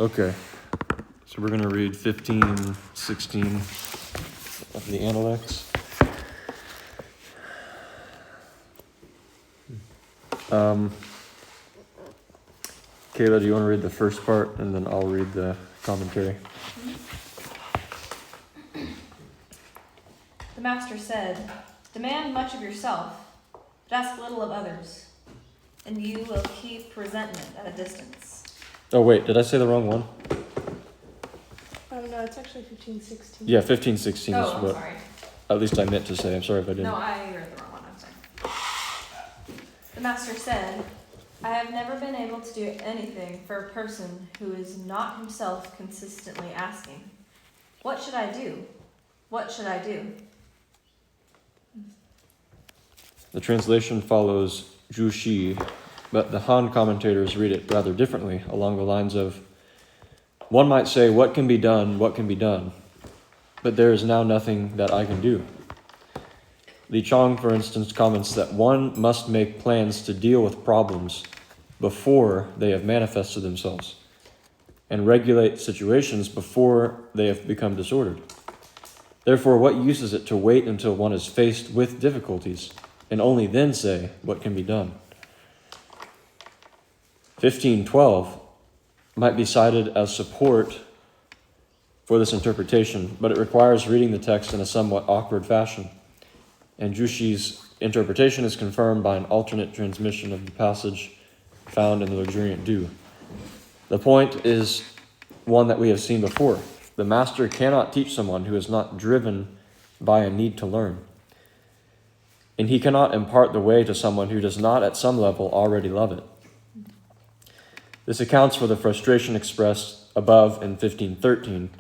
Okay, so we're going to read 15, 16 of the Analects. Kayla, do you want to read the first part, and then I'll read the commentary? The master said, "Demand much of yourself, but ask little of others, and you will keep resentment at a distance." Oh, wait, did I say the wrong one? No, it's actually 15:16. Yeah, 15, 16 Oh, is I'm what sorry. at least I meant to say. I'm sorry if I didn't. No, I read the wrong one. I'm sorry. The master said, "I have never been able to do anything for a person who is not himself consistently asking, 'What should I do? What should I do?'" The translation follows Zhu Xi, but the Han commentators read it rather differently, along the lines of, "One might say, what can be done, but there is now nothing that I can do." Li Chong, for instance, comments that one must make plans to deal with problems before they have manifested themselves, and regulate situations before they have become disordered. Therefore, what use is it to wait until one is faced with difficulties, and only then say what can be done? 15:12 might be cited as support for this interpretation, but it requires reading the text in a somewhat awkward fashion. And Zhu Xi's interpretation is confirmed by an alternate transmission of the passage found in the Luxuriant Dew. The point is one that we have seen before. The master cannot teach someone who is not driven by a need to learn. And he cannot impart the way to someone who does not at some level already love it. This accounts for the frustration expressed above in 15:13.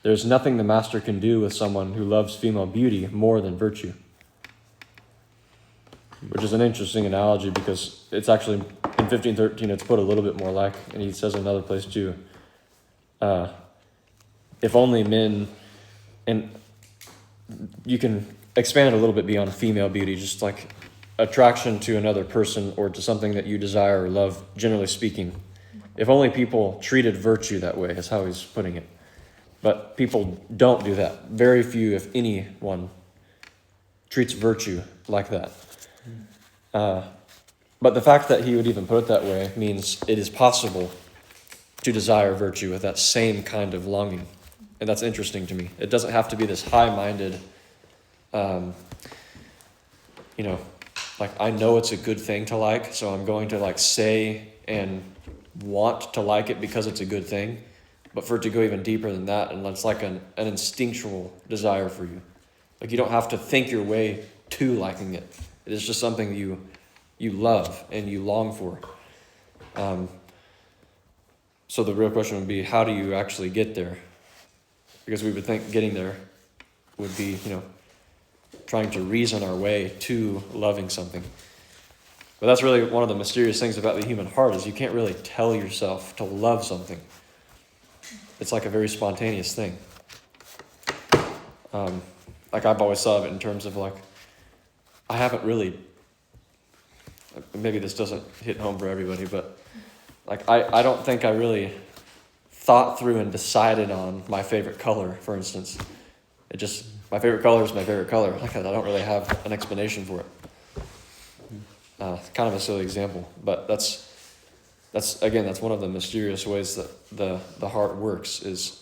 There is nothing the master can do with someone who loves female beauty more than virtue. Which is an interesting analogy because it's actually, in 15:13, it's put a little bit more like, and he says another place too, if only men, and you can expand it a little bit beyond female beauty, just like attraction to another person or to something that you desire or love, generally speaking. If only people treated virtue that way, is how he's putting it. But people don't do that. Very few, if anyone, treats virtue like that. But the fact that he would even put it that way means it is possible to desire virtue with that same kind of longing. And that's interesting to me. It doesn't have to be this high-minded, like I know it's a good thing to like, so I'm going to like say and want to like it because it's a good thing. But for it to go even deeper than that, and it's like an instinctual desire for you. Like you don't have to think your way to liking it. It is just something you love and you long for. So the real question would be, how do you actually get there? Because we would think getting there would be, trying to reason our way to loving something. But that's really one of the mysterious things about the human heart is you can't really tell yourself to love something. It's like a very spontaneous thing. Like I've always thought of it in terms of like, I haven't really, maybe this doesn't hit home for everybody, but like I don't think I really thought through and decided on my favorite color, for instance. My favorite color is my favorite color. Like I don't really have an explanation for it. Kind of a silly example, but that's one of the mysterious ways that the heart works is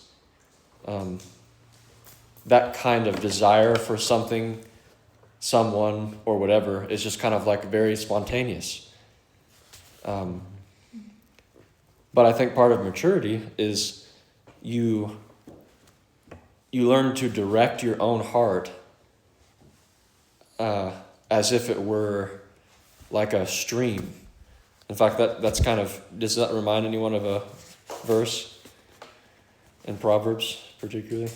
that kind of desire for something, someone, or whatever is just kind of like very spontaneous. But I think part of maturity is you learn to direct your own heart as if it were like a stream. In fact, that's kind of, does that remind anyone of a verse in Proverbs particularly?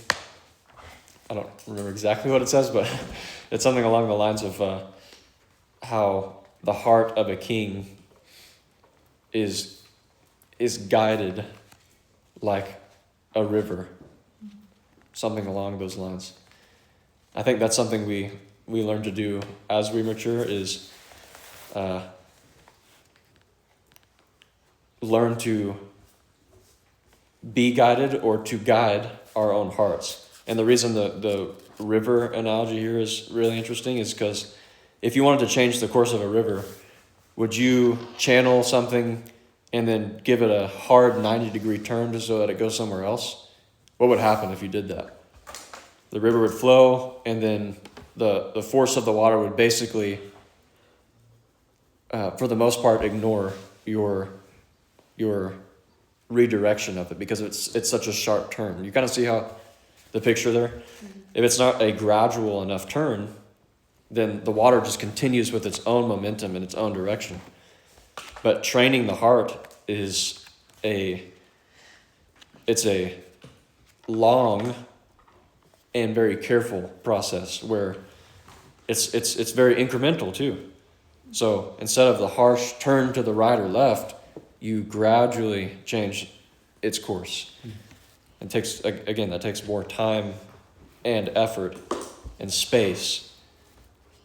I don't remember exactly what it says, but it's something along the lines of how the heart of a king is guided like a river. Something along those lines. I think that's something we learn to do as we mature is learn to be guided or to guide our own hearts. And the reason the river analogy here is really interesting is because if you wanted to change the course of a river, would you channel something and then give it a hard 90-degree turn so that it goes somewhere else? What would happen if you did that? The river would flow, and then the force of the water would basically, for the most part, ignore your redirection of it because it's such a sharp turn. You kind of see how the picture there? If it's not a gradual enough turn, then the water just continues with its own momentum in its own direction. But training the heart is a long and very careful process where it's very incremental too. So instead of the harsh turn to the right or left, you gradually change its course. It takes, again, that takes more time and effort and space,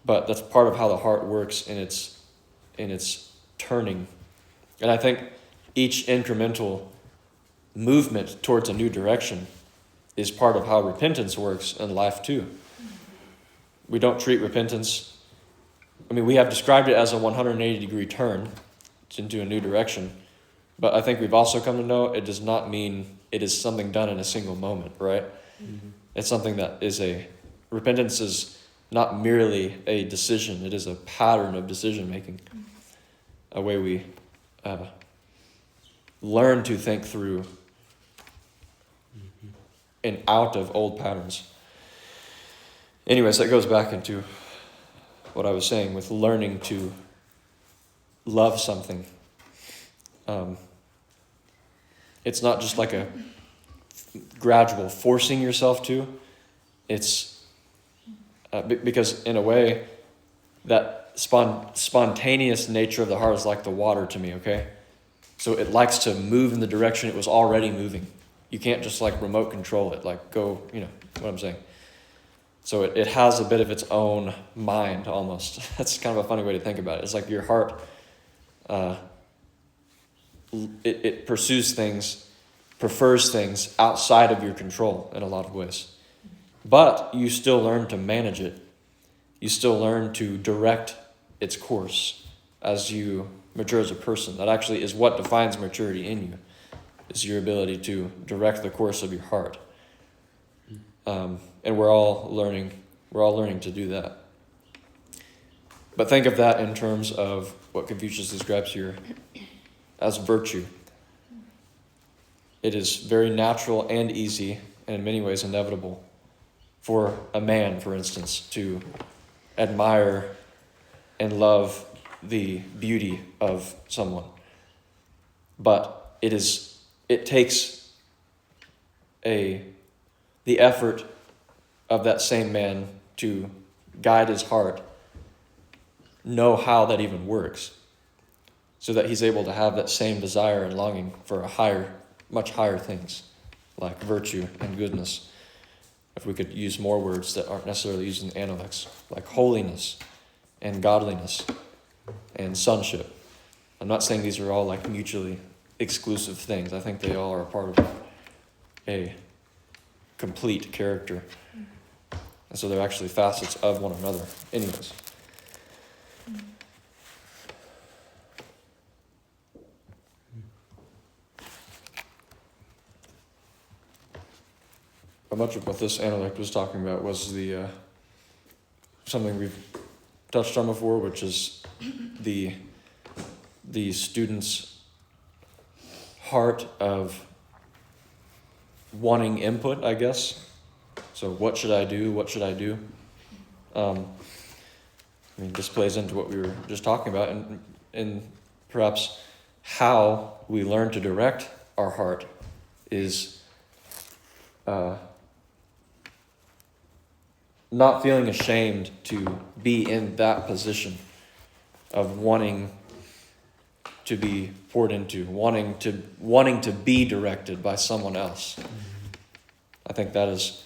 but that's part of how the heart works in its turning. And I think each incremental movement towards a new direction is part of how repentance works in life too. We don't treat repentance, we have described it as a 180-degree turn into a new direction, but I think we've also come to know it does not mean it is something done in a single moment, right? Mm-hmm. It's something that repentance is not merely a decision, it is a pattern of decision making, a way we learn to think through and out of old patterns. Anyways, that goes back into what I was saying with learning to love something. It's not just like a gradual forcing yourself to. It's because in a way, that spontaneous nature of the heart is like the water to me, okay? So it likes to move in the direction it was already moving. You can't just like remote control it, like go, you know what I'm saying. So it has a bit of its own mind almost. That's kind of a funny way to think about it. It's like your heart, it pursues things, prefers things outside of your control in a lot of ways. But you still learn to manage it. You still learn to direct its course as you mature as a person. That actually is what defines maturity in you, is your ability to direct the course of your heart. And we're all learning to do that. But think of that in terms of what Confucius describes here as virtue. It is very natural and easy, and in many ways inevitable, for a man, for instance, to admire and love the beauty of someone. But it takes the effort of that same man to guide his heart, know how that even works, so that he's able to have that same desire and longing for much higher things, like virtue and goodness. If we could use more words that aren't necessarily used in Analects, like holiness and godliness and sonship. I'm not saying these are all like mutually exclusive things. I think they all are a part of a complete character. And so they're actually facets of one another. Anyways. But much of what this Analect was talking about was something we've touched on before, which is the student's heart of wanting input, I guess. So what should I do? What should I do? This plays into what we were just talking about, and perhaps how we learn to direct our heart is not feeling ashamed to be in that position of wanting to be poured into, wanting to be directed by someone else. I think that is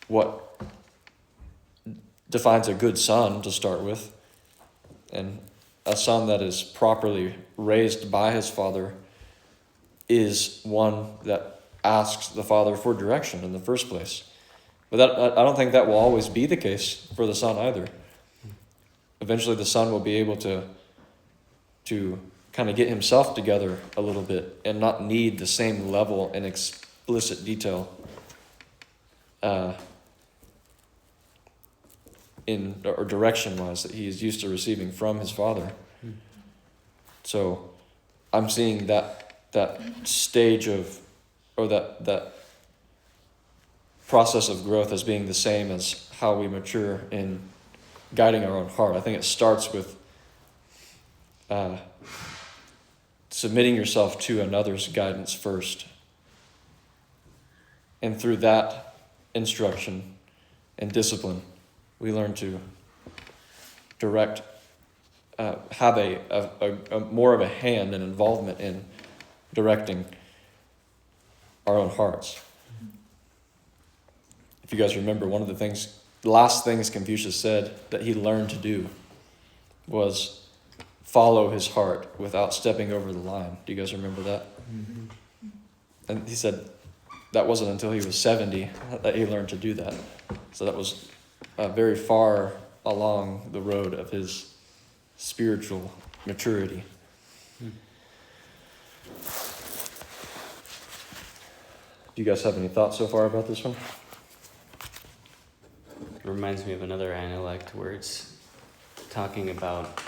what defines a good son to start with. And a son that is properly raised by his father is one that asks the Father for direction in the first place. But I don't think that will always be the case for the Son either. Eventually the Son will be able to kind of get himself together a little bit and not need the same level and explicit detail or direction-wise that he is used to receiving from his Father. So I'm seeing that stage of, or that process of growth as being the same as how we mature in guiding our own heart. I think it starts with submitting yourself to another's guidance first. And through that instruction and discipline, we learn to direct, have a more of a hand and involvement in directing our own hearts. If you guys remember, one of the last things Confucius said that he learned to do was follow his heart without stepping over the line. Do you guys remember that? Mm-hmm. And he said that wasn't until he was 70 that he learned to do that. So that was very far along the road of his spiritual maturity. Do you guys have any thoughts so far about this one? It reminds me of another Analect where it's talking about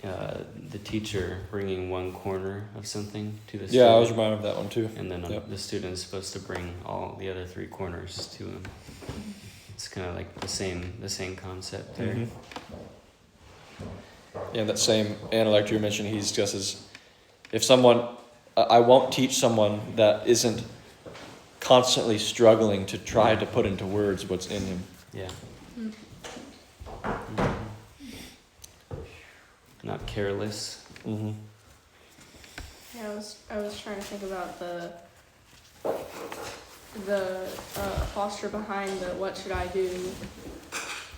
the teacher bringing one corner of something to the student. Yeah, I was reminded of that one too. And then the student's supposed to bring all the other three corners to him. It's kind of like the same concept there. Mm-hmm. Yeah, that same Analect you mentioned, he discusses if someone, I won't teach someone that isn't constantly struggling to try to put into words what's in him. Yeah. Mm-hmm. Not careless. Mm-hmm. Yeah, I was trying to think about the posture behind the "what should I do"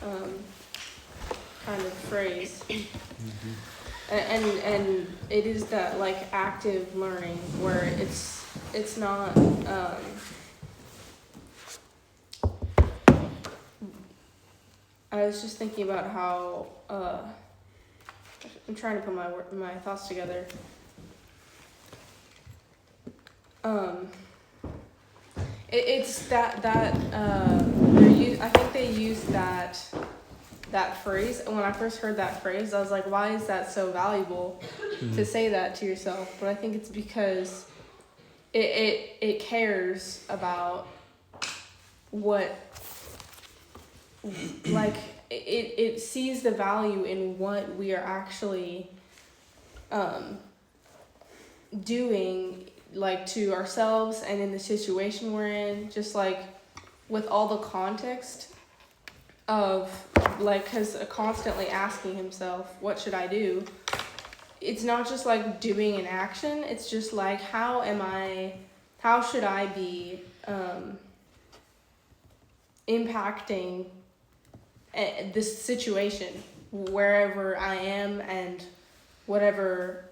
kind of phrase. Mm-hmm. And it is that like active learning where it's not I was just thinking about how I'm trying to put my thoughts together. It's that I think they use that phrase. And when I first heard that phrase, I was like, why is that so valuable to say that to yourself? But I think it's because it cares about what, like, it sees the value in what we are actually doing, like, to ourselves and in the situation we're in, just like with all the context of, like, because constantly asking himself, what should I do? It's not just like doing an action, it's just like, how should I be impacting this situation wherever I am and whatever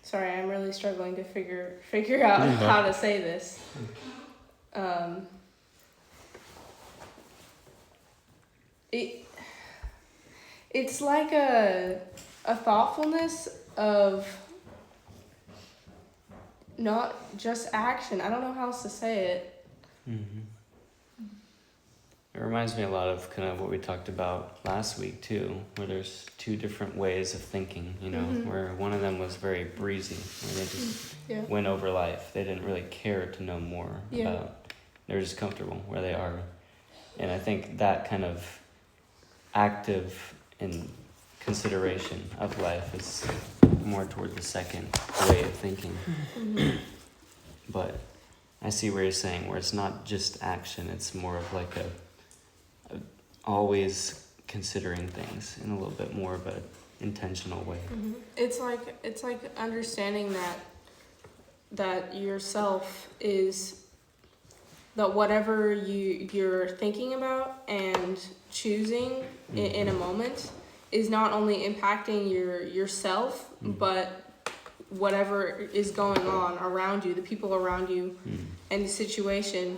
sorry, I'm really struggling to figure out how to say this. It's like a thoughtfulness of not just action. I don't know how else to say it. Mm-hmm. It reminds me a lot of kind of what we talked about last week too, where there's two different ways of thinking, you know, where one of them was very breezy, where they just went over life. They didn't really care to know more about, they're just comfortable where they are. And I think that kind of active and consideration of life is more toward the second way of thinking. Mm-hmm. But I see where you're saying, where it's not just action, it's more of like a always considering things in a little bit more of a intentional way. Mm-hmm. It's like understanding that yourself is that whatever you're thinking about and choosing in a moment is not only impacting yourself, but whatever is going on around you, the people around you, and the situation.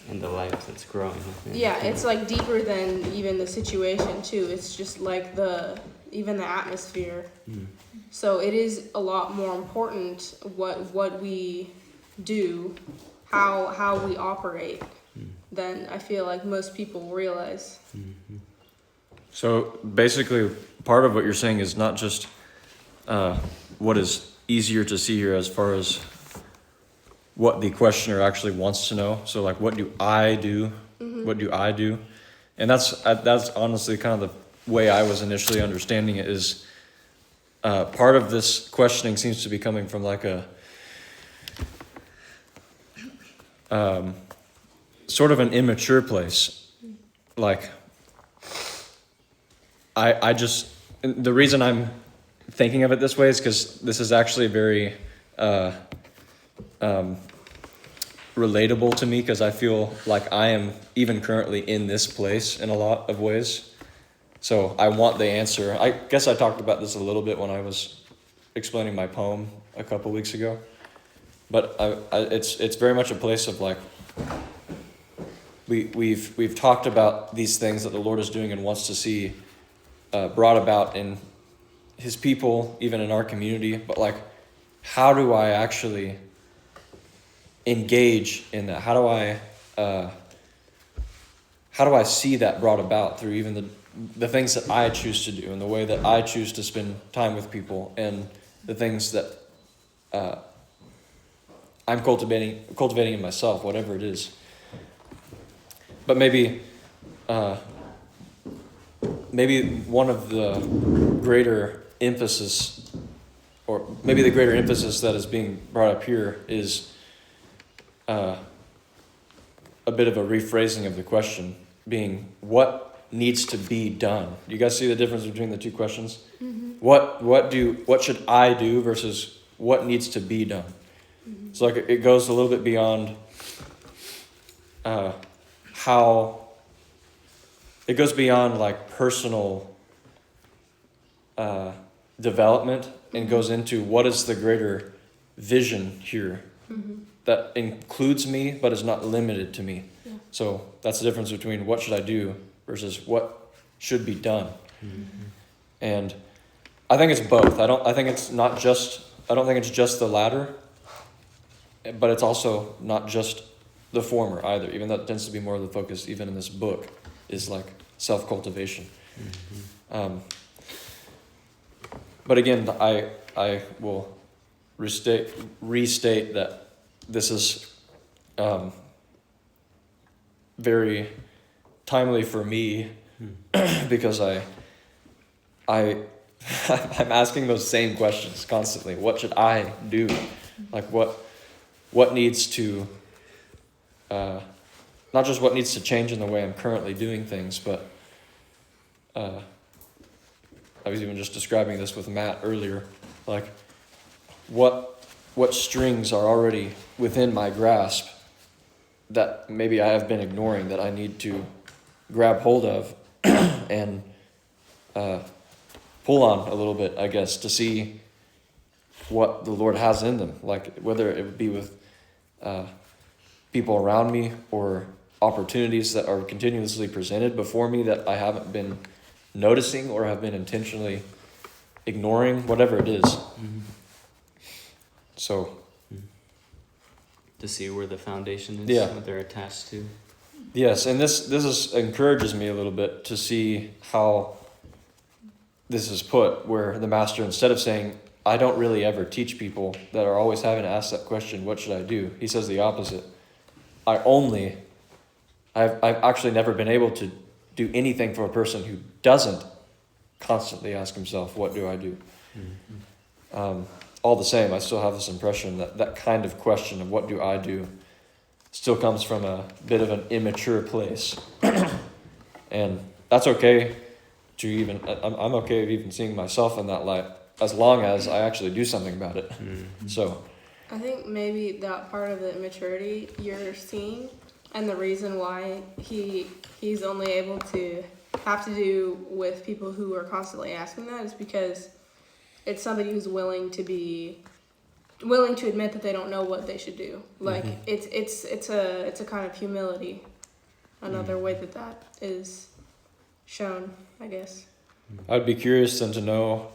And the life that's growing. Yeah, it's like deeper than even the situation too. It's just like even the atmosphere. So it is a lot more important what we do, how we operate, than I feel like most people realize. So basically, part of what you're saying is not just what is easier to see here as far as what the questioner actually wants to know. So like, what do I do? What do I do? And that's honestly kind of the way I was initially understanding it, is part of this questioning seems to be coming from like a sort of an immature place. Like, I just, the reason I'm thinking of it this way is because this is actually very relatable to me, because I feel like I am even currently in this place in a lot of ways. So I want the answer. I guess I talked about this a little bit when I was explaining my poem a couple weeks ago. But it's very much a place of like, we've talked about these things that the Lord is doing and wants to see brought about in his people, even in our community. But like, how do I actually engage in that? How do I see that brought about through even the things that I choose to do, and the way that I choose to spend time with people, and the things that I'm cultivating in myself, whatever it is. But maybe one of the greater emphasis, or maybe the greater emphasis that is being brought up here, is a bit of a rephrasing of the question, being what needs to be done. You guys see the difference between the two questions? What should I do versus what needs to be done? So like, it goes a little bit beyond it goes beyond like personal development, and goes into what is the greater vision here that includes me but is not limited to me. Yeah. So that's the difference between what should I do versus what should be done. And I think it's both. I don't think it's just the latter, but it's also not just the former either. Even that tends to be more of the focus, even in this book, is like self-cultivation. But again, I will restate that this is very timely for me, because I'm asking those same questions constantly. What should I do? Like, what needs to not just what needs to change in the way I'm currently doing things, but I was even just describing this with Matt earlier, like what strings are already within my grasp that maybe I have been ignoring, that I need to grab hold of and pull on a little bit, I guess, to see what the Lord has in them, like whether it would be with people around me or opportunities that are continuously presented before me that I haven't been noticing or have been intentionally ignoring, whatever it is. So to see where the foundation is, yeah, what they're attached to. Yes, and this encourages me a little bit to see how this is put, where the master, instead of saying, I don't really ever teach people that are always having to ask that question, what should I do? He says the opposite. I've actually never been able to do anything for a person who doesn't constantly ask himself, what do I do? All the same, I still have this impression that kind of question of what do I do still comes from a bit of an immature place. And that's okay to even, I'm okay with even seeing myself in that light, as long as I actually do something about it. So I think maybe that part of the immaturity you're seeing, and the reason why he's only able to have to do with people who are constantly asking that is because it's somebody who's willing to admit that they don't know what they should do. Like it's a kind of humility. Another way that is shown, I guess. I'd be curious then to know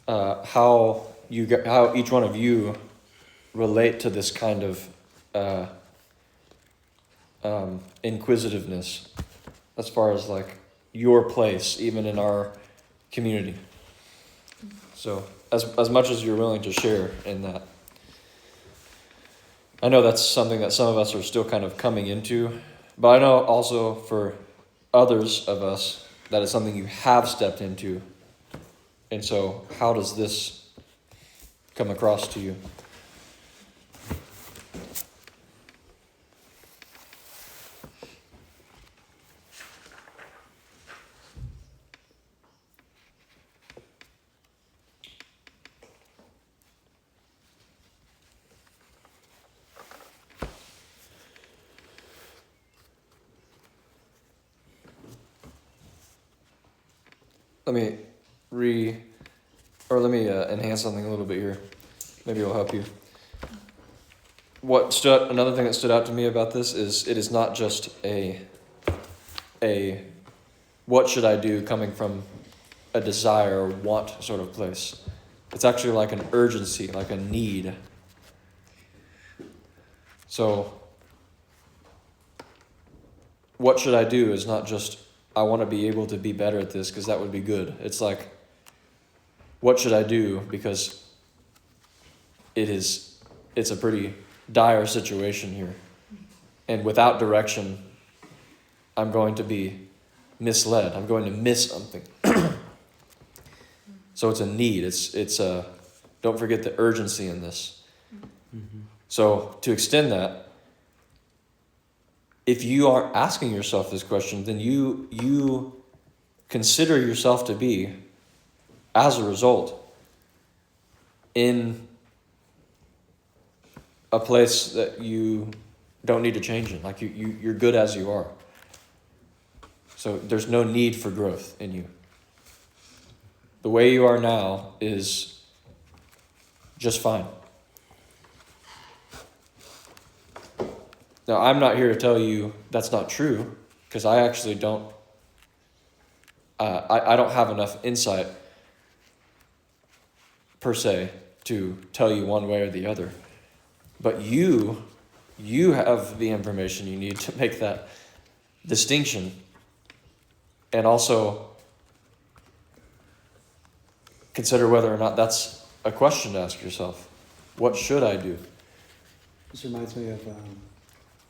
how each one of you relate to this kind of inquisitiveness, as far as like your place, even in our community. So as much as you're willing to share in that. I know that's something that some of us are still kind of coming into, but I know also for others of us that is something you have stepped into. And so how does this come across to you? Let me enhance something a little bit here. Maybe it'll help you. Another thing that stood out to me about this is it is not just a what should I do coming from a desire or want sort of place. It's actually like an urgency, like a need. So what should I do is not just I want to be able to be better at this because that would be good. It's like, what should I do? Because it's a pretty dire situation here. And without direction, I'm going to be misled. I'm going to miss something. So it's a need. It's a, don't forget the urgency in this. So to extend that, if you are asking yourself this question, then you consider yourself to be, as a result, in a place that you don't need to change in. Like you're good as you are. So there's no need for growth in you. The way you are now is just fine. Now, I'm not here to tell you that's not true, because I actually don't, I don't have enough insight, per se, to tell you one way or the other. But you have the information you need to make that distinction, and also consider whether or not that's a question to ask yourself. What should I do? This reminds me of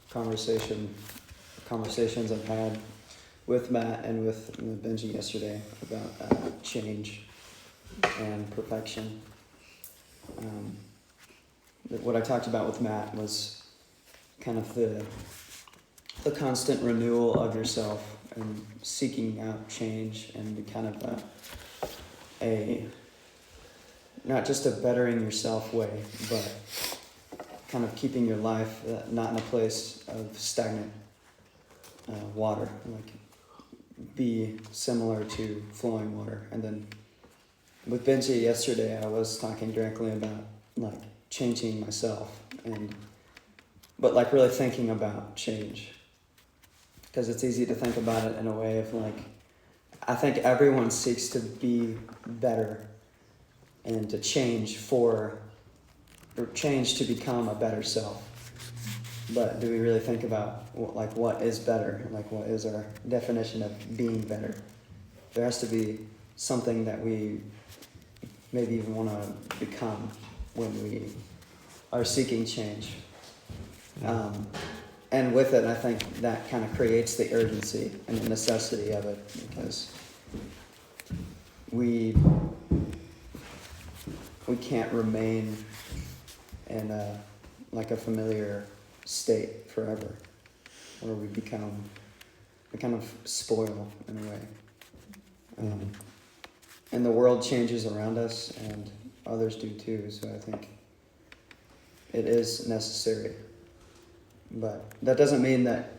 conversations I've had with Matt and with Benji yesterday about change and perfection. What I talked about with Matt was kind of the constant renewal of yourself and seeking out change and kind of a not just a bettering yourself way, but kind of keeping your life not in a place of stagnant water, like be similar to flowing water. And then with Benji yesterday, I was talking directly about like changing myself, but like really thinking about change, because it's easy to think about it in a way of like, I think everyone seeks to be better and to change to become a better self. But do we really think about what is better? Like what is our definition of being better? There has to be something that we maybe even want to become when we are seeking change. And with it, I think that kind of creates the urgency and the necessity of it, because we can't remain in a familiar state forever, where we kind of spoil in a way. And the world changes around us, and others do too, so I think it is necessary. But that doesn't mean that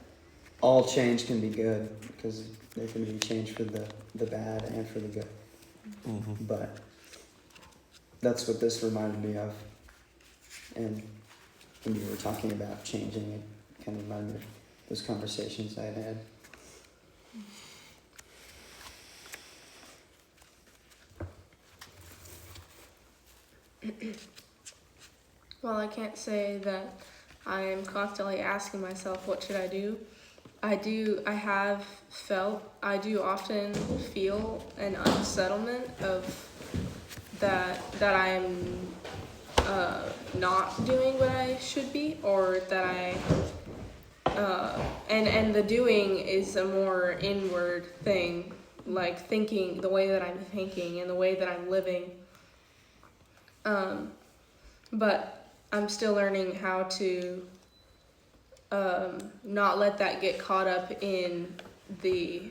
all change can be good, because there can be change for the bad and for the good. Mm-hmm. But that's what this reminded me of. And when you were talking about changing, it kind of reminded me of those conversations I had had. Well, I can't say that I am constantly asking myself, what should I do? I do often feel an unsettlement of that I am not doing what I should be, or that and the doing is a more inward thing, like thinking, the way that I'm thinking and the way that I'm living. But I'm still learning how to not let that get caught up in the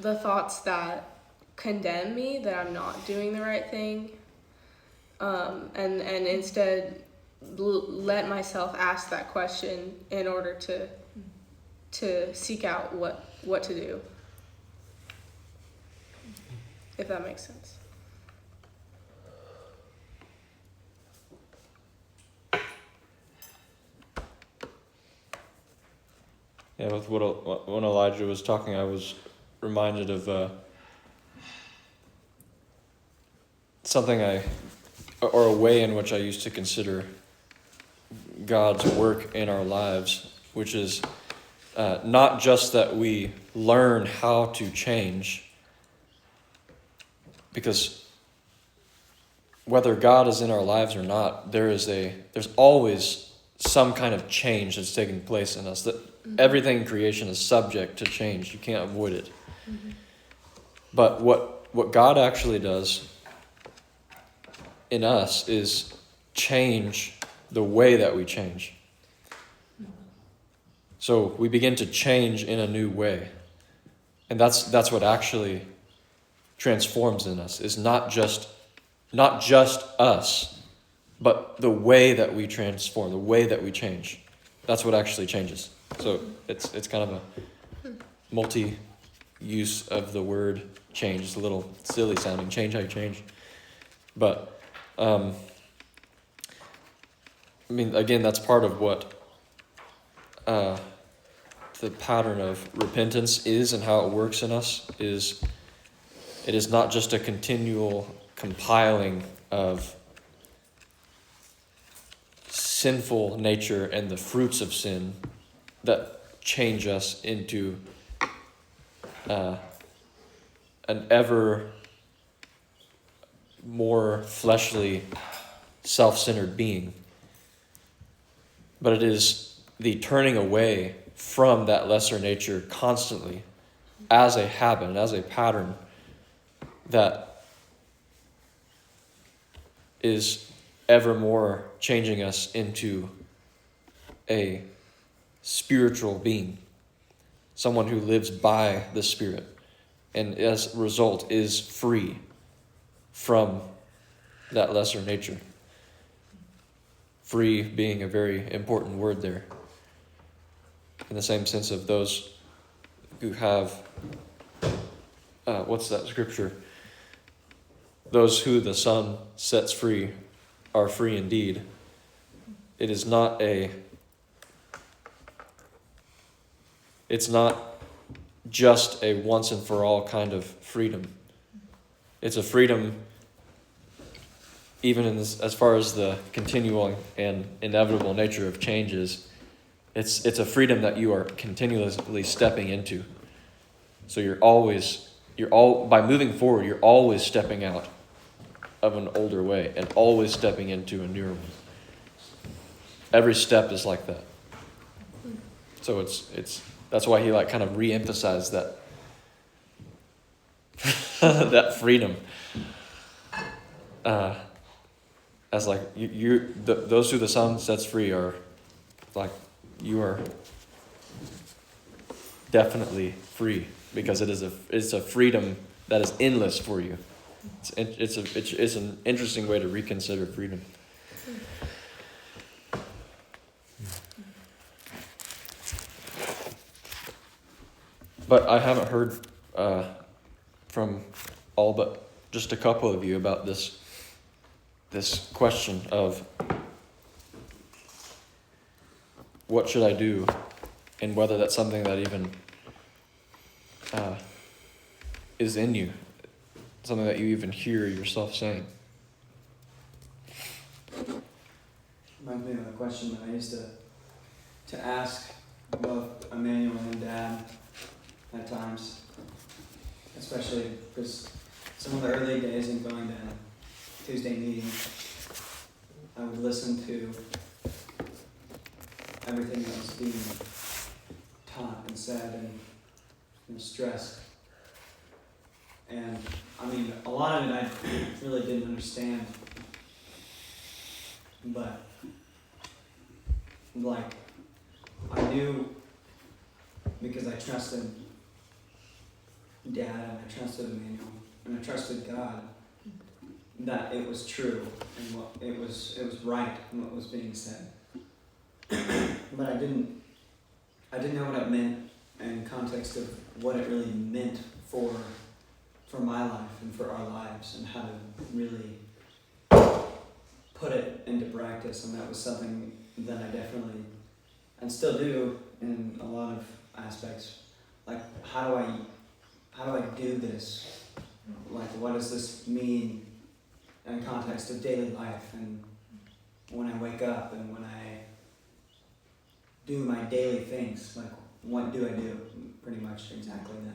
thoughts that condemn me, that I'm not doing the right thing, and instead let myself ask that question in order to seek out what to do, if that makes sense. Yeah, with when Elijah was talking, I was reminded of something or a way in which I used to consider God's work in our lives, which is not just that we learn how to change, because whether God is in our lives or not, there's always some kind of change that's taking place in us. That everything in creation is subject to change. You can't avoid it. Mm-hmm. But what God actually does in us is change the way that we change. So we begin to change in a new way. And that's what actually transforms in us, is not just us, but the way that we transform, the way that we change. That's what actually changes. So it's kind of a multi-use of the word change. It's a little silly sounding, change how you change. But, I mean, again, that's part of what the pattern of repentance is and how it works in us. It is not just a continual compiling of sinful nature and the fruits of sin that change us into an ever more fleshly, self-centered being. But it is the turning away from that lesser nature constantly as a habit, as a pattern that is ever more changing us into a spiritual being, someone who lives by the Spirit, and as a result is free from that lesser nature. Free being a very important word there, in the same sense of those who have, what's that scripture? Those who the Son sets free are free indeed. It is not it's not just a once and for all kind of freedom. It's a freedom even in this, as far as the continual and inevitable nature of changes. It's a freedom that you are continuously stepping into. So by moving forward, you're always stepping out of an older way and always stepping into a newer one. Every step is like that. So it's that's why he kind of re-emphasized that that freedom. As those who the Son sets free are you are definitely free, because it's a freedom that is endless for you. It's an interesting way to reconsider freedom. But I haven't heard from all but just a couple of you about this question of what should I do, and whether that's something that even is in you, something that you even hear yourself saying. Reminds me of a question that I used to ask both Emmanuel and Dad at times, especially because some of the early days in going to Tuesday meetings, I would listen to everything that was being taught and said and stressed. And I mean, a lot of it I really didn't understand, but like I knew, because I trusted Dad and I trusted Emmanuel and I trusted God, that it was true and what it was right in what was being said. But I didn't know what it meant in context of what it really meant for my life and for our lives, and how to really put it into practice. And that was something that I definitely, and still do in a lot of aspects. Like, how do I do this? Like, what does this mean in context of daily life, and when I wake up and when I do my daily things? Like, what do I do? Pretty much exactly that.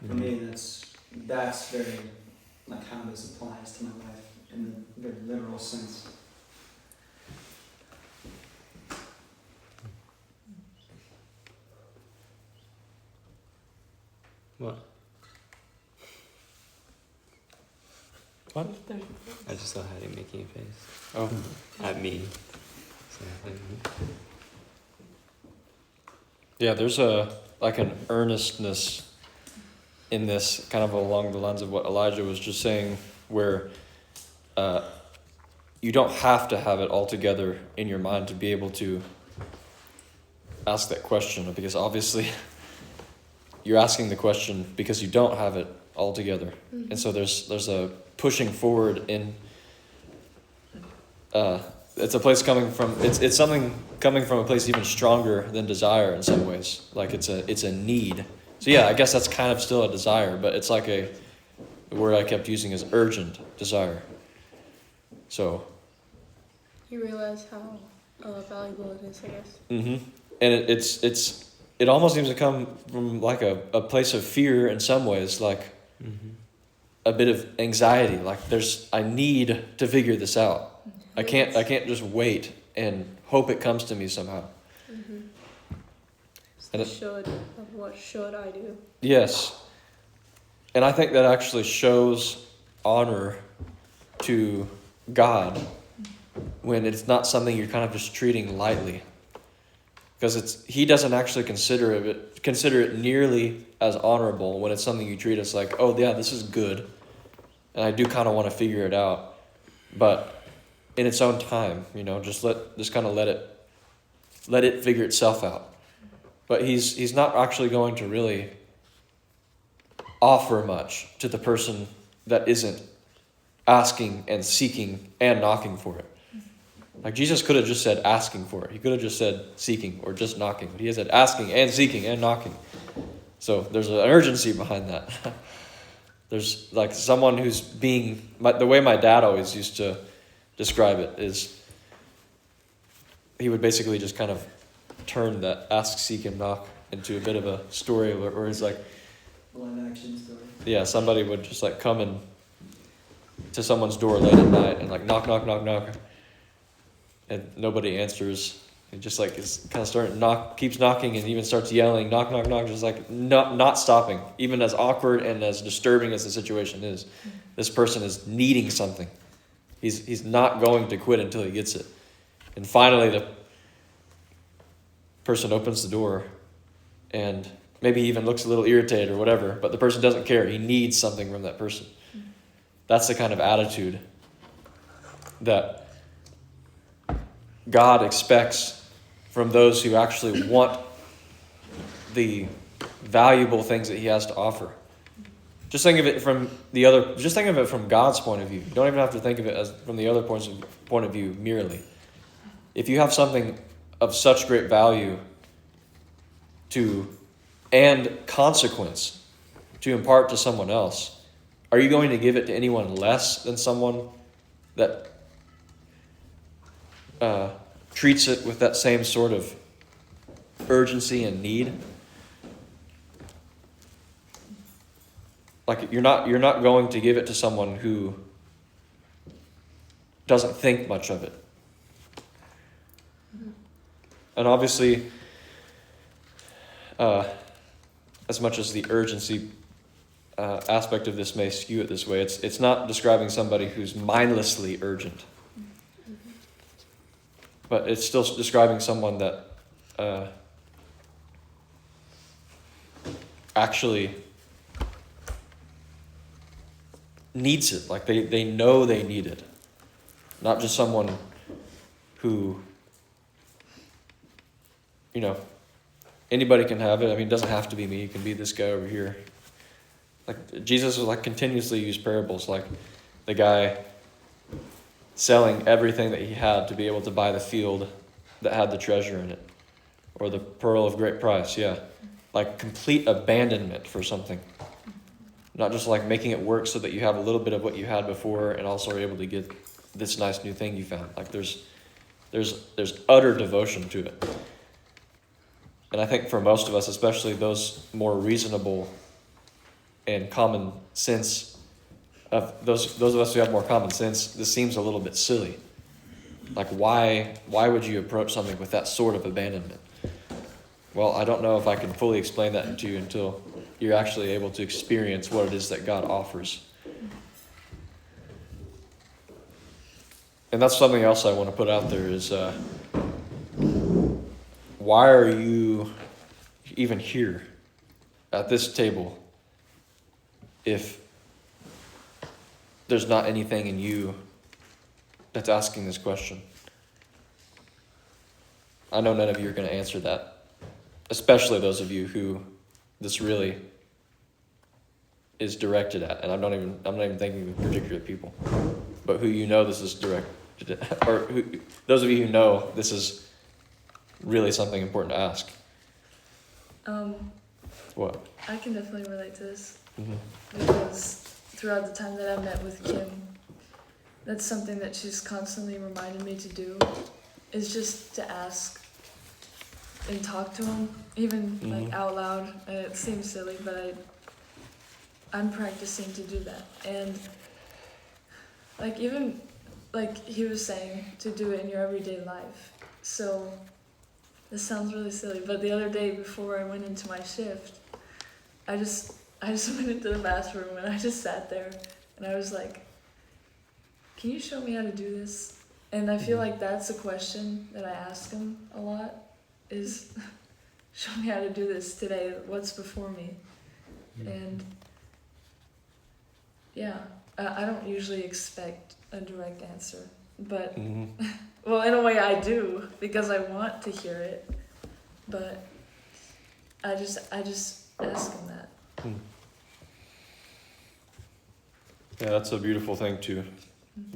For me, that's very, like, how this applies to my life in the very literal sense. What? What? I just saw Hattie making a face Oh. at me. So, Yeah, there's an earnestness in this, kind of along the lines of what Elijah was just saying, where you don't have to have it all together in your mind to be able to ask that question, because obviously you're asking the question because you don't have it all together. Mm-hmm. And so there's a pushing forward in it's a place coming from, it's something coming from a place even stronger than desire in some ways. Like it's a need. So yeah, I guess that's kind of still a desire, but it's like the word I kept using is urgent desire. So You realize how valuable it is, I guess. mm-hmm. And it almost seems to come from like a place of fear in some ways, like a bit of anxiety. Like I need to figure this out. I can't just wait and hope it comes to me somehow. Mm-hmm. It's And the should of what should I do. Yes. And I think that actually shows honor to God when it's not something you're kind of just treating lightly. Because he doesn't actually consider it nearly as honorable when it's something you treat as like, oh yeah, this is good, and I do kind of want to figure it out, but in its own time, just kind of let it figure itself out. But he's not actually going to really offer much to the person that isn't asking and seeking and knocking for it. Like Jesus could have just said asking for it. He could have just said seeking or just knocking. But he said asking and seeking and knocking. So there's an urgency behind that. There's like someone who's the way my dad always used to describe it is he would basically just kind of turn that ask, seek, and knock into a bit of a story where he's like, Blind action story. yeah, somebody would just like come in to someone's door late at night and like knock, knock, knock, knock. And nobody answers. It just like is kind of starting keeps knocking and even starts yelling, knock, knock, knock, just like not stopping. Even as awkward and as disturbing as the situation is, this person is needing something. He's not going to quit until he gets it. And finally the person opens the door and maybe he even looks a little irritated or whatever, but the person doesn't care. He needs something from that person. That's the kind of attitude that God expects from those who actually want the valuable things that he has to offer. Just think of it from just think of it from God's point of view. You don't even have to think of it as from the other point of view merely. If you have something of such great value and consequence to impart to someone else, are you going to give it to anyone less than someone that treats it with that same sort of urgency and need? Like you're not going to give it to someone who doesn't think much of it. And obviously, as much as the urgency aspect of this may skew it this way, it's not describing somebody who's mindlessly urgent, but it's still describing someone that actually needs it. Like they know they need it, not just someone who, anybody can have it. I mean, it doesn't have to be me. It can be this guy over here. Like Jesus was continuously used parables, like the guy selling everything that he had to be able to buy the field that had the treasure in it, or the pearl of great price. Yeah, like complete abandonment for something, not just like making it work so that you have a little bit of what you had before and also are able to get this nice new thing you found. Like there's utter devotion to it. And I think for most of us, especially those more reasonable and common sense, of those of us who have more common sense, this seems a little bit silly. Like why would you approach something with that sort of abandonment? Well, I don't know if I can fully explain that to you until you're actually able to experience what it is that God offers. And that's something else I want to put out there is, why are you even here at this table if there's not anything in you that's asking this question? I know none of you are going to answer that, especially those of you who this really is directed at. And I'm not even thinking of particular people, but who this is directed at, or those of you who know this is really something important to ask. What? I can definitely relate to this Mm-hmm. because throughout the time that I met with Kim, that's something that she's constantly reminded me to do, is just to ask and talk to him, even like out loud. And it seems silly, but I'm practicing to do that. And like even like he was saying, to do it in your everyday life. So this sounds really silly, but the other day before I went into my shift, I just went into the bathroom and I just sat there and I was like, can you show me how to do this? And I feel like that's a question that I ask him a lot, is show me how to do this today, what's before me. And yeah, I don't usually expect a direct answer, but well, in a way I do, because I want to hear it, but I just ask him that. Yeah, that's a beautiful thing to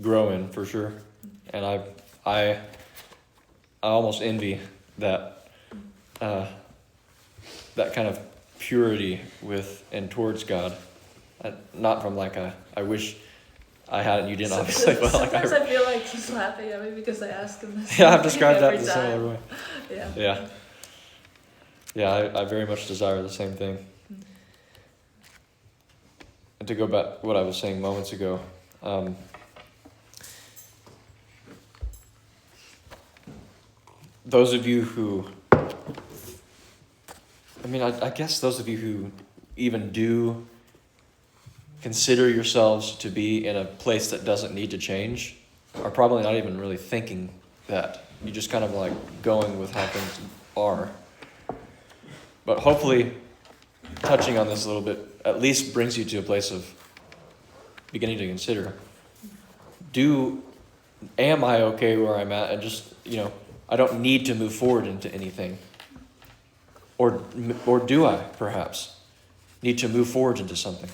grow in, for sure. And I almost envy that that kind of purity with and towards God. Not from like I wish I had it and you didn't, obviously, but like sometimes I feel like he's laughing at me because I ask him this. Yeah, I've described that every the similar time. way. Yeah, I very much desire the same thing. And to go back to what I was saying moments ago, those of you who, I guess those of you who even do consider yourselves to be in a place that doesn't need to change are probably not even really thinking that. You just kind of like going with how things are. But hopefully, touching on this a little bit at least brings you to a place of beginning to consider, am I okay where I'm at? And just, I don't need to move forward into anything. Or do I, perhaps, need to move forward into something?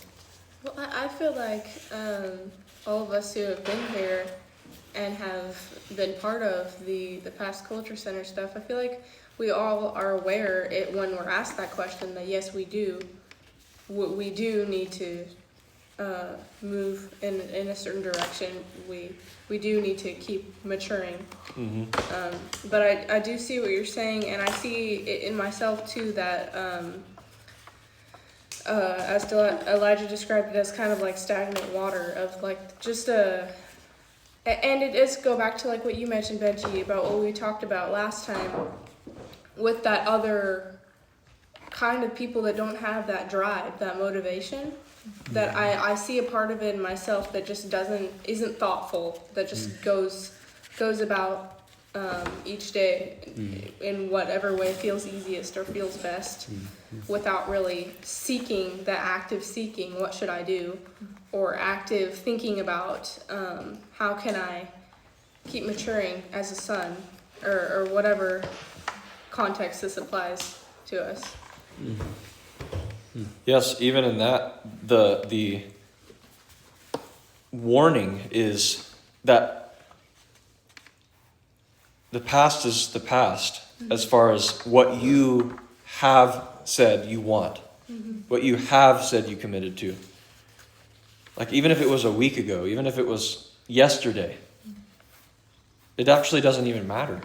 Well, I feel like all of us who have been here and have been part of the past culture center stuff, I feel like we all are aware when we're asked that question that yes, we do need to move in a certain direction. We do need to keep maturing. Mm-hmm. But I do see what you're saying, and I see it in myself too that as Elijah described it as kind of like stagnant water of like just and it does go back to like what you mentioned, Benji, about what we talked about last time with that other kind of people that don't have that drive, that motivation. That I see a part of it in myself that just isn't thoughtful, that just goes about each day in whatever way feels easiest or feels best, without really seeking the active seeking, what should I do, or active thinking about how can I keep maturing as a son, or whatever context this applies to us. Yes, even in that, the warning is that the past is the past as far as what you have said you want, what you have said you committed to. Like even if it was a week ago, even if it was yesterday, it actually doesn't even matter.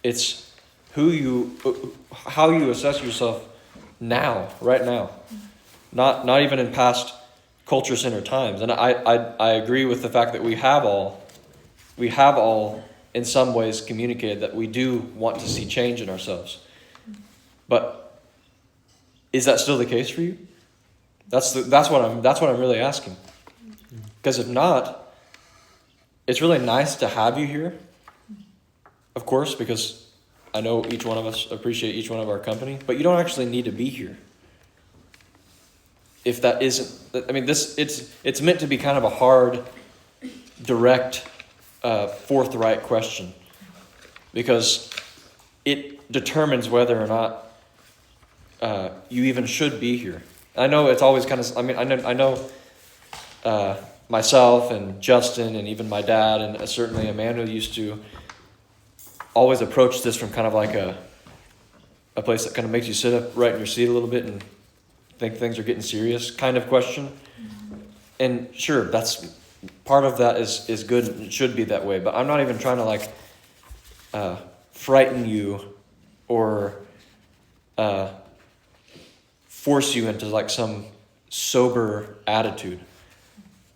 It's how you assess yourself now, right now, not even in past culture center times. And I agree with the fact that we have all in some ways communicated that we do want to see change in ourselves. But is that still the case for you? That's what I'm really asking. Because if not, it's really nice to have you here, of course, because I know each one of us appreciate each one of our company, but you don't actually need to be here. If that isn't, I mean, it's meant to be kind of a hard, direct, forthright question, because it determines whether or not you even should be here. I know it's always kind of, I mean, I know myself and Justin and even my dad and certainly Amanda used to always approach this from kind of like a place that kind of makes you sit up right in your seat a little bit and think things are getting serious kind of question. And sure, that's part of that is good and it should be that way, but I'm not even trying to like frighten you or force you into like some sober attitude,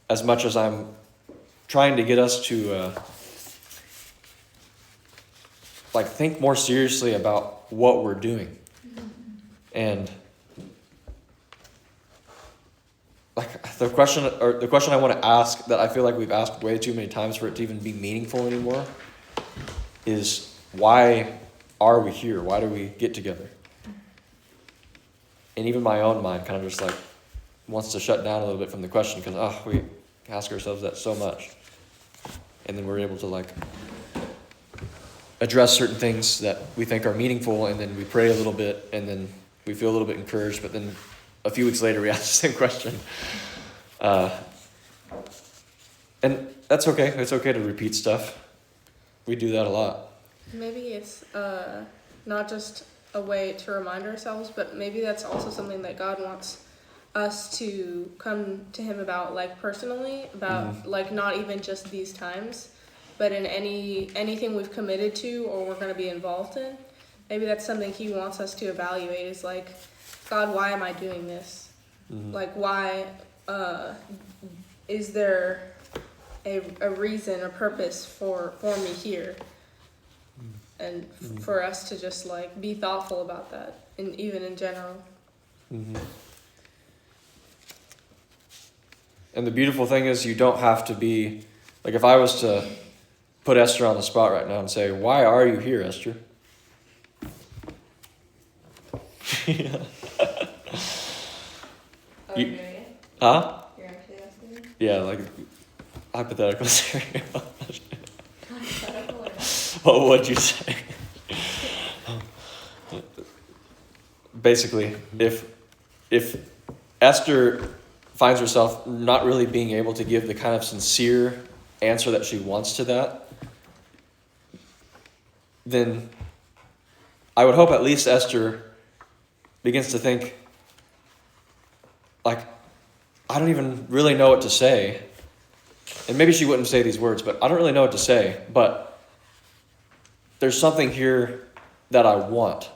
as much as I'm trying to get us to like think more seriously about what we're doing. And like the question I want to ask that I feel like we've asked way too many times for it to even be meaningful anymore is, why are we here? Why do we get together? And even my own mind kind of just like wants to shut down a little bit from the question, because we ask ourselves that so much. And then we're able to like address certain things that we think are meaningful, and then we pray a little bit, and then we feel a little bit encouraged, but then a few weeks later we ask the same question. And that's okay. It's okay to repeat stuff. We do that a lot. Maybe it's not just a way to remind ourselves, but maybe that's also something that God wants us to come to him about, like personally, about like not even just these times, but in anything we've committed to or we're going to be involved in. Maybe that's something he wants us to evaluate, is like, God, why am I doing this? Like, why is there a reason, a purpose for me here? And for us to just like be thoughtful about that, and even in general. And the beautiful thing is, you don't have to be like, if I was to put Esther on the spot right now and say, why are you here, Esther? Oh, you're doing it? Huh? You're actually asking me? Yeah, like hypothetical scenario. Hypothetical or not? What would you say? basically, if Esther finds herself not really being able to give the kind of sincere answer that she wants to that, then I would hope at least Esther begins to think, like, I don't even really know what to say. And maybe she wouldn't say these words, but I don't really know what to say. But there's something here that I want.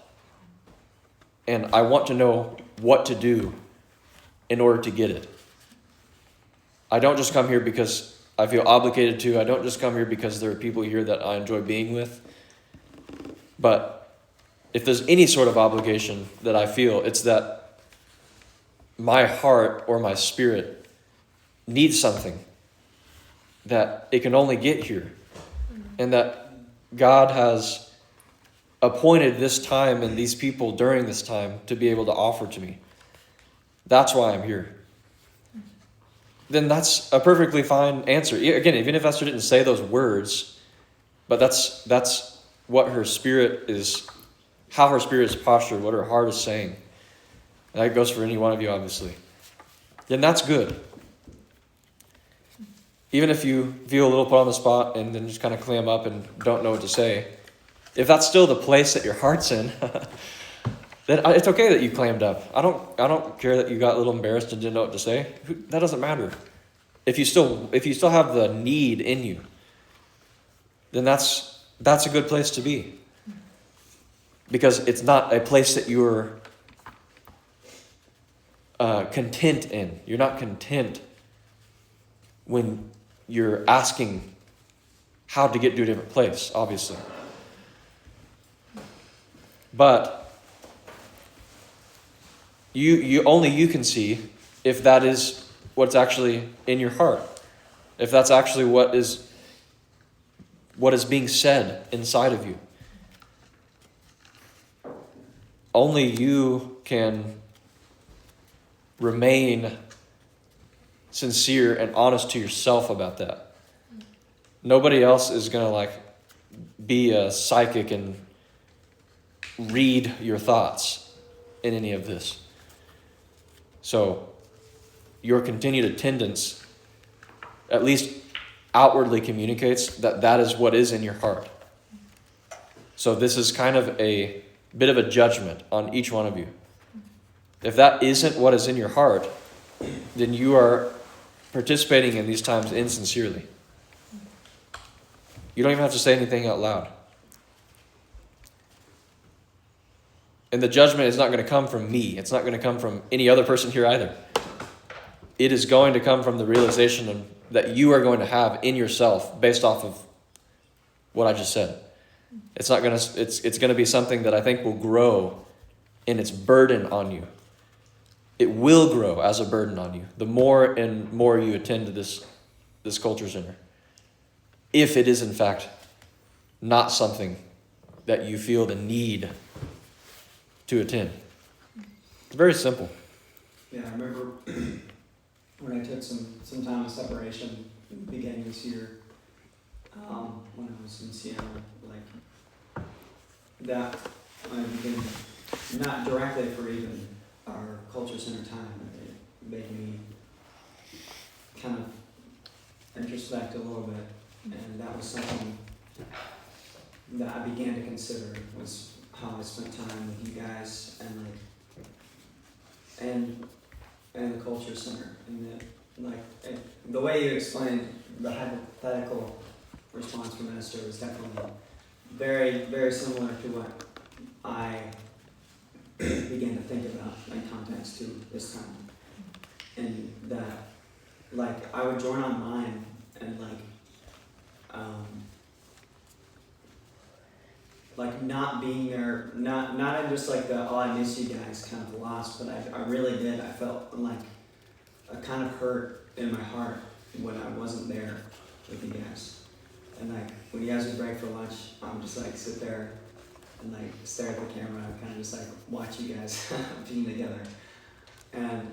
And I want to know what to do in order to get it. I don't just come here because I feel obligated to. I don't just come here because there are people here that I enjoy being with. But if there's any sort of obligation that I feel, it's that my heart or my spirit needs something that it can only get here. And that God has appointed this time and these people during this time to be able to offer to me. That's why I'm here. Then that's a perfectly fine answer. Again, even if Esther didn't say those words, but that's what her spirit is, how her spirit is postured, what her heart is saying. And that goes for any one of you, obviously. Then that's good. Even if you feel a little put on the spot and then just kind of clam up and don't know what to say, if that's still the place that your heart's in, then it's okay that you clammed up. I don't care that you got a little embarrassed and didn't know what to say. That doesn't matter. If you still have the need in you, then that's a good place to be. Because it's not a place that you're content in. You're not content when you're asking how to get to a different place, obviously. But you can see if that is what's actually in your heart. If that's actually what is being said inside of you. Only you can remain sincere and honest to yourself about that. Nobody else is going to be a psychic and read your thoughts in any of this. So your continued attendance at least outwardly communicates that is what is in your heart. So this is kind of a bit of a judgment on each one of you. If that isn't what is in your heart, then you are participating in these times insincerely. You don't even have to say anything out loud. And the judgment is not going to come from me. It's not going to come from any other person here either. It is going to come from the realization that you are going to have in yourself based off of what I just said. It's not going to. It's going to be something that I think will grow in its burden on you. It will grow as a burden on you the more and more you attend to this culture center. If it is in fact not something that you feel the need to attend. It's very simple. Yeah, I remember when I took some time of separation at the beginning of this year, when I was in Seattle, that I began, not directly for even our culture center time, it made me kind of introspect a little bit, and that was something that I began to consider, was how I spent time with you guys and the culture center, and the way you explained the hypothetical response from Esther was definitely very, very similar to what I began to think about in context to this time. And that, I would join online and, not being there, not in just the, oh, I miss you guys kind of lost, but I really did. I felt a kind of hurt in my heart when I wasn't there with you guys. And when you guys would break for lunch, I would just sit there and stare at the camera and kind of just watch you guys being together. And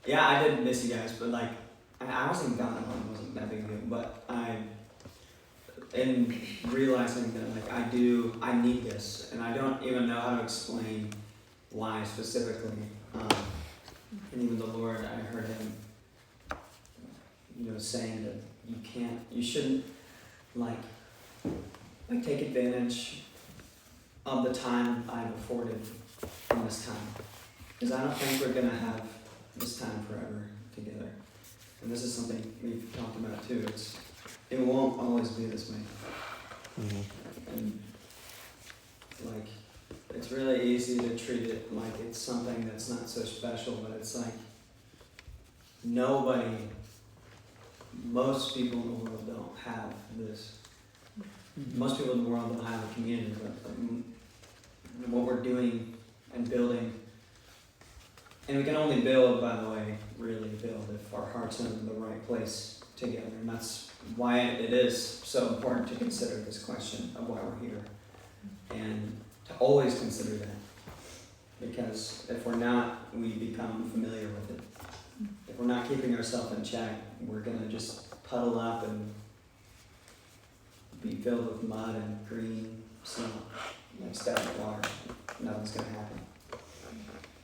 yeah, I did miss you guys, but I wasn't gone, it wasn't that big of a deal, but in realizing that I need this, and I don't even know how to explain why specifically. And even the Lord, I heard him, saying that you shouldn't like take advantage of the time I've afforded in this time. Because I don't think we're gonna have this time forever together. And this is something we've talked about too. It won't always be this way. And like, it's really easy to treat it like it's something that's not so special, but it's like most people in the world don't have this. Most people in the world don't have a community, but what we're doing and building, and we can only build, by the way, really build if our hearts are in the right place together. And that's why it is so important to consider this question of why we're here. And to always consider that. Because if we're not, we become familiar with it. If we're not keeping ourselves in check, we're going to just puddle up and be filled with mud and green snow, like stagnant water. Nothing's going to happen.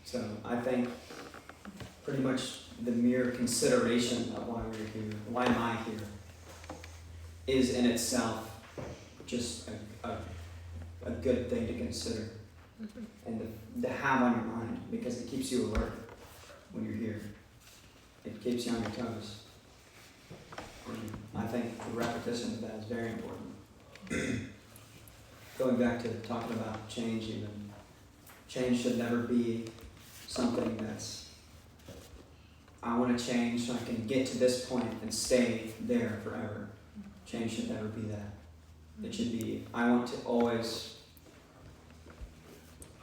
So I think pretty much the mere consideration of why we're here, why am I here, is in itself just a good thing to consider and to have on your mind, because it keeps you alert when you're here. It keeps you on your toes. And I think the repetition of that is very important. Going back to talking about change even, change should never be something that's, I want to change so I can get to this point and stay there forever. Change should never be that. It should be, I want to always,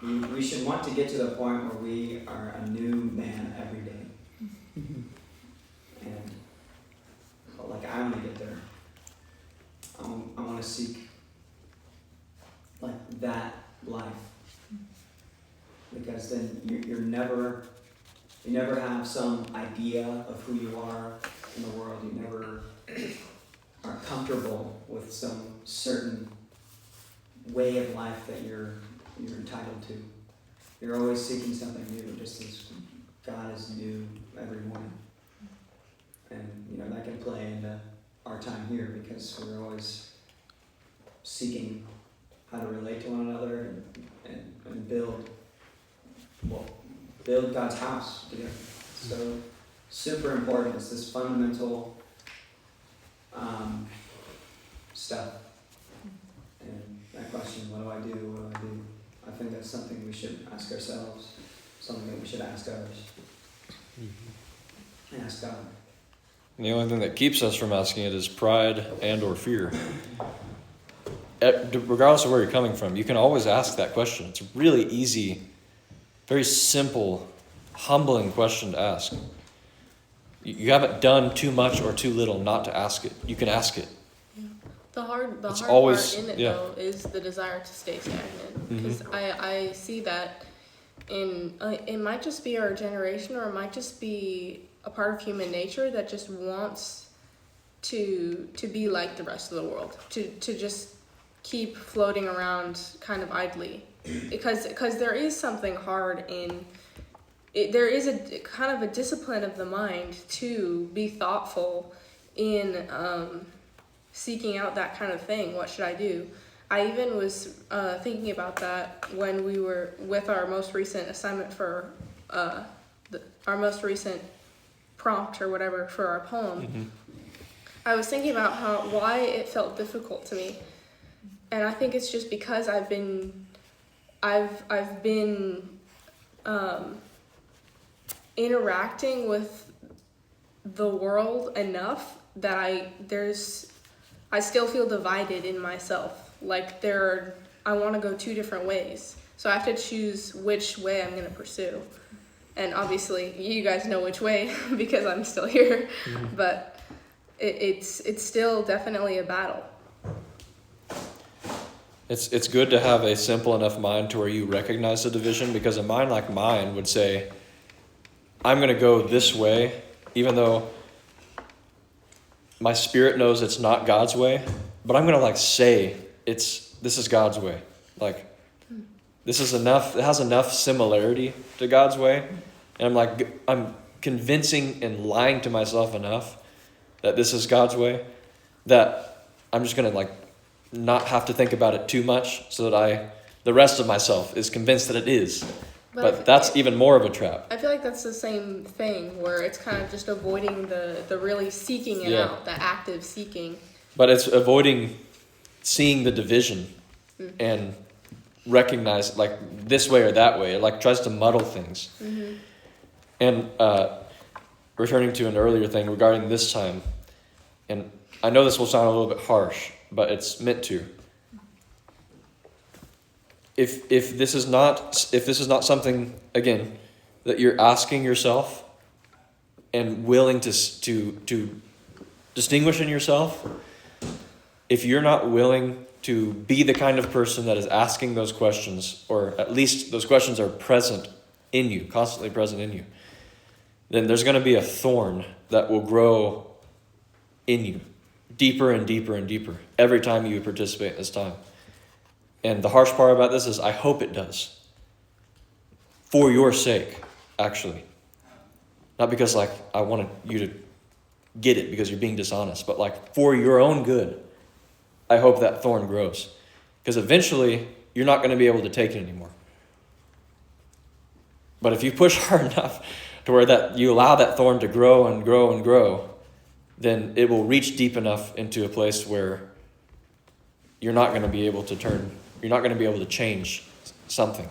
we should want to get to the point where we are a new man every day. And like, I want to get there. I want to seek like that life. Because then you never have some idea of who you are in the world. You never are comfortable with some certain way of life that you're entitled to. You're always seeking something new, just as God is new every morning. And that can play into our time here, because we're always seeking how to relate to one another and build God's house together. So super important. It's this fundamental stuff. And that question, what do I do? What do I do? I think that's something we should ask ourselves, something that we should ask others. And ask God. And the only thing that keeps us from asking it is pride and or fear. Regardless of where you're coming from, you can always ask that question. It's a really easy, very simple, humbling question to ask. You haven't done too much or too little not to ask it. You can ask it. Yeah. The hard part in it though is the desire to stay stagnant. Because I see that it might just be our generation, or it might just be a part of human nature that just wants to be like the rest of the world, to just keep floating around kind of idly, because there is something hard in it. There is a kind of a discipline of the mind to be thoughtful in seeking out that kind of thing. What should I do? I even was thinking about that when we were with our most recent assignment for our most recent prompt or whatever for our poem. I was thinking about why it felt difficult to me, and I think it's just because I've been interacting with the world enough that I still feel divided in myself. Like I want to go two different ways, so I have to choose which way I'm going to pursue. And obviously, you guys know which way because I'm still here. But it's still definitely a battle. It's good to have a simple enough mind to where you recognize the division, because a mind like mine would say, I'm going to go this way, even though my spirit knows it's not God's way, but I'm going to say this is God's way. this is enough, it has enough similarity to God's way, and I'm convincing and lying to myself enough that this is God's way, that I'm just going to not have to think about it too much, so that the rest of myself is convinced that it is. But that's even more of a trap. I feel like that's the same thing, where it's kind of just avoiding the really seeking it out, the active seeking. But it's avoiding seeing the division and recognize this way or that way. It tries to muddle things. Mm-hmm. And returning to an earlier thing regarding this time, and I know this will sound a little bit harsh, but it's meant to. If this is not something, again, that you're asking yourself and willing to distinguish in yourself, if you're not willing to be the kind of person that is asking those questions, or at least those questions are present in you, constantly present in you, then there's going to be a thorn that will grow in you deeper and deeper and deeper every time you participate in this time. And the harsh part about this is I hope it does. For your sake, actually. Not because I want you to get it because you're being dishonest, but for your own good, I hope that thorn grows. Because eventually, you're not going to be able to take it anymore. But if you push hard enough to where that you allow that thorn to grow and grow and grow, then it will reach deep enough into a place where you're not going to be able to change something.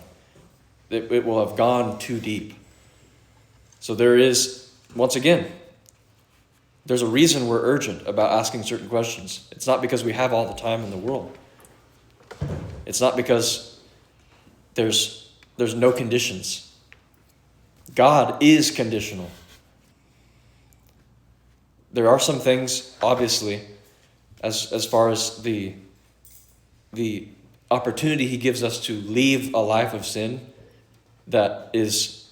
It will have gone too deep. So there is, once again, there's a reason we're urgent about asking certain questions. It's not because we have all the time in the world. It's not because there's no conditions. God is conditional. There are some things, obviously, as far as the opportunity he gives us to leave a life of sin that is,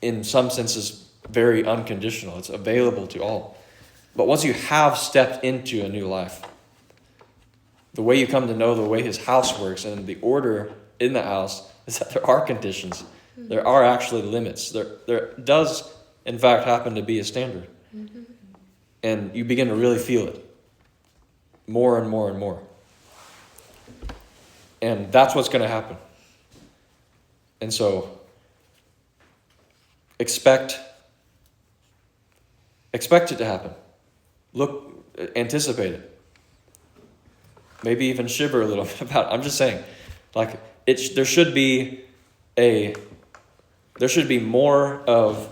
in some senses, very unconditional. It's available to all. But once you have stepped into a new life, the way you come to know the way his house works and the order in the house is that there are conditions. There are actually limits. There does, in fact, happen to be a standard. Mm-hmm. And you begin to really feel it more and more and more. And that's what's going to happen. And so, expect it to happen. Anticipate it. Maybe even shiver a little bit about it. I'm just saying, there should be more of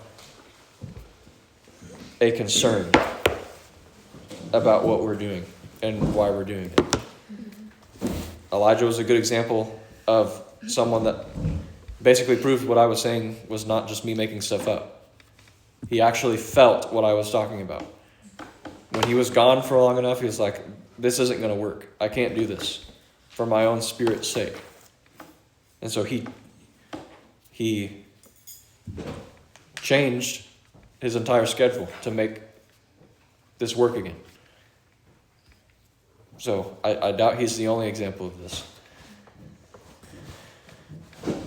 a concern about what we're doing and why we're doing it. Elijah was a good example of someone that basically proved what I was saying was not just me making stuff up. He actually felt what I was talking about. When he was gone for long enough, he was like, this isn't going to work. I can't do this for my own spirit's sake. And so he changed his entire schedule to make this work again. So I doubt he's the only example of this.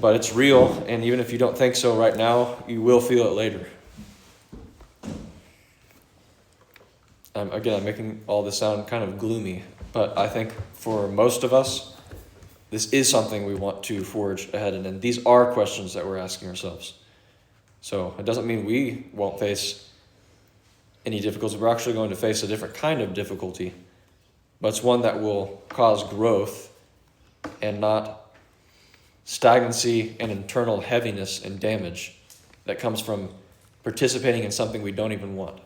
But it's real, and even if you don't think so right now, you will feel it later. Again, I'm making all this sound kind of gloomy, but I think for most of us, this is something we want to forge ahead in, and these are questions that we're asking ourselves. So it doesn't mean we won't face any difficulties. We're actually going to face a different kind of difficulty, but it's one that will cause growth and not stagnancy and internal heaviness and damage that comes from participating in something we don't even want.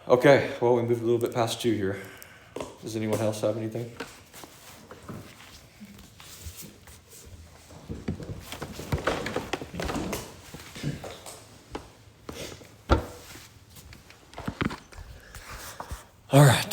Okay, well, we moved a little bit past 2 here. Does anyone else have anything? All right.